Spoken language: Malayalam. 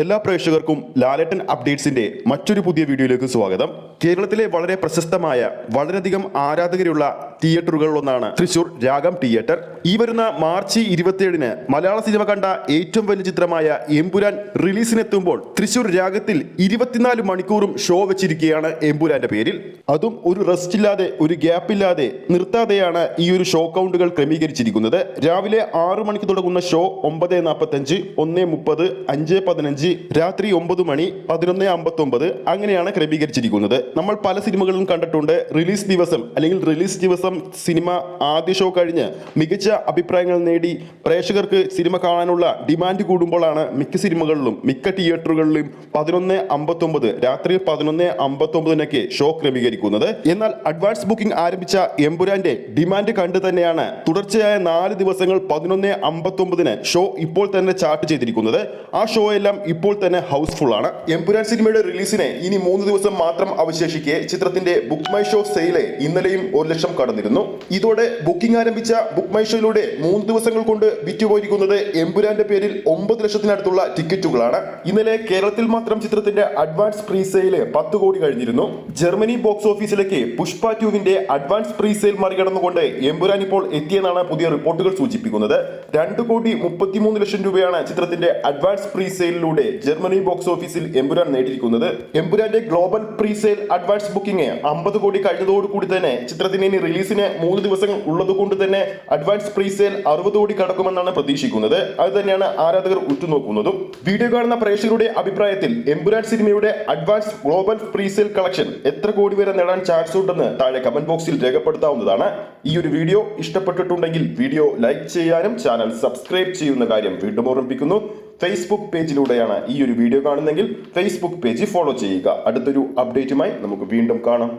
എല്ലാ പ്രേക്ഷകർക്കും ലാലേട്ടൻ അപ്ഡേറ്റ്സിന്റെ മറ്റൊരു പുതിയ വീഡിയോയിലേക്ക് സ്വാഗതം. കേരളത്തിലെ വളരെ പ്രശസ്തമായ വളരെയധികം ആരാധകരുള്ള തിയേറ്ററുകളിലൊന്നാണ് തൃശൂർ രാഗം തിയേറ്റർ. ഈ വരുന്ന മാർച്ച് 27-ന് മലയാള സിനിമ കണ്ട ഏറ്റവും വലിയ ചിത്രമായ എമ്പുരാൻ റിലീസിനെത്തുമ്പോൾ തൃശൂർ രാഗത്തിൽ 24 മണിക്കൂറും ഷോ വെച്ചിരിക്കുകയാണ് എമ്പുരാന്റെ പേരിൽ. അതും ഒരു റെസ്റ്റ് ഇല്ലാതെ, ഒരു ഗ്യാപ്പ് ഇല്ലാതെ, നിർത്താതെയാണ് ഈ ഒരു ഷോ കൗണ്ടുകൾ ക്രമീകരിച്ചിരിക്കുന്നത്. രാവിലെ 6 മണിക്ക് തുടങ്ങുന്ന ഷോ 9:45, 1:30, 5:15, രാത്രി 9 മണി, 11:59 അങ്ങനെയാണ് ക്രമീകരിച്ചിരിക്കുന്നത്. നമ്മൾ പല സിനിമകളിലും കണ്ടിട്ടുണ്ട്, റിലീസ് ദിവസം സിനിമ ആദ്യ ഷോ കഴിഞ്ഞ് മികച്ച അഭിപ്രായങ്ങൾ നേടി പ്രേക്ഷകർക്ക് സിനിമ കാണാനുള്ള ഡിമാൻഡ് കൂടുമ്പോഴാണ് മിക്ക സിനിമകളിലും മിക്ക തിയേറ്ററുകളിലും 11:59 രാത്രി 11:59 ഷോ ക്രമീകരിക്കുന്നത്. എന്നാൽ അഡ്വാൻസ് ബുക്കിംഗ് ആരംഭിച്ച എമ്പുരാന്റെ ഡിമാൻഡ് കണ്ടു തന്നെയാണ് തുടർച്ചയായ 4 ദിവസങ്ങൾ 11:59 ഷോ ഇപ്പോൾ തന്നെ ചാർട്ട് ചെയ്തിരിക്കുന്നത്. ആ ഷോ എല്ലാം ഇപ്പോൾ തന്നെ ഹൗസ്ഫുൾ ആണ്. എമ്പുരാൻ സിനിമയുടെ റിലീസിന് ഇനി 3 ദിവസം മാത്രം അവശേഷിക്കെ ചിത്രത്തിന്റെ ബുക്ക് മൈ ഷോ സെയില് ഇന്നലെയും 1 ലക്ഷം കടന്നിരുന്നു. ഇതോടെ ബുക്കിംഗ് ആരംഭിച്ച ബുക്ക് മൈ ഷോയിലൂടെ 3 ദിവസങ്ങൾ കൊണ്ട് വിറ്റുപോയിരിക്കുന്നത് എമ്പുരാന്റെ പേരിൽ 9 ലക്ഷത്തിനടുത്തുള്ള ടിക്കറ്റുകളാണ്. ഇന്നലെ കേരളത്തിൽ മാത്രം ചിത്രത്തിന്റെ അഡ്വാൻസ് പ്രീ സെയില് 10 കോടി കഴിഞ്ഞിരുന്നു. ജർമ്മനി ബോക്സ് ഓഫീസിലേക്ക് പുഷ്പ 2-വിന്റെ അഡ്വാൻസ് പ്രീ സെയിൽ മറികടന്നുകൊണ്ട് എമ്പുരാൻ ഇപ്പോൾ എത്തിയെന്നാണ് പുതിയ റിപ്പോർട്ടുകൾ സൂചിപ്പിക്കുന്നത്. 2,33 ലക്ഷം രൂപയാണ് ചിത്രത്തിന്റെ അഡ്വാൻസ് പ്രീ സെയിലിലൂടെ ജർമ്മനി ബോക്സ് ഓഫീസിൽ എമ്പുരാൻ നേടിയിരിക്കുന്നത്. എമ്പുരാന്റെ global pre sale advance booking 50 കോടി കഴിഞ്ഞതോടുകൂടി തന്നെ ചിത്രത്തിന് ഇനി റിലീസിന് 3 ദിവസങ്ങൾ ഉള്ളതുകൊണ്ട് തന്നെ അഡ്വാൻസ് പ്രീ സെയിൽ 60 കോടി കടക്കുമെന്നാണ് പ്രതീക്ഷിക്കുന്നത്. അത് തന്നെയാണ് ആരാധകർ ഉറ്റുനോക്കുന്നതും. വീഡിയോ കാണുന്ന പ്രേക്ഷകരുടെ അഭിപ്രായത്തിൽ എമ്പുരാൻ സിനിമയുടെ advance global pre sale collection എത്ര കോടി വരെ നേടാൻ ചാൻസ് ഉണ്ടെന്ന് താഴെ കമന്റ് ബോക്സിൽ രേഖപ്പെടുത്താവുന്നതാണ്. ഈ ഒരു വീഡിയോ ഇഷ്ടപ്പെട്ടിട്ടുണ്ടെങ്കിൽ വീഡിയോ ലൈക്ക് ചെയ്യാനും ചാനൽ സബ്സ്ക്രൈബ് ചെയ്യുന്ന കാര്യം വീണ്ടും ഓർമ്മിപ്പിക്കുന്നു. ഫേസ്ബുക്ക് പേജിലൂടെയാണ് ഈ ഒരു വീഡിയോ കാണുന്നെങ്കിൽ ഫേസ്ബുക്ക് പേജ് ഫോളോ ചെയ്യുക. അടുത്തൊരു അപ്ഡേറ്റുമായി നമുക്ക് വീണ്ടും കാണാം.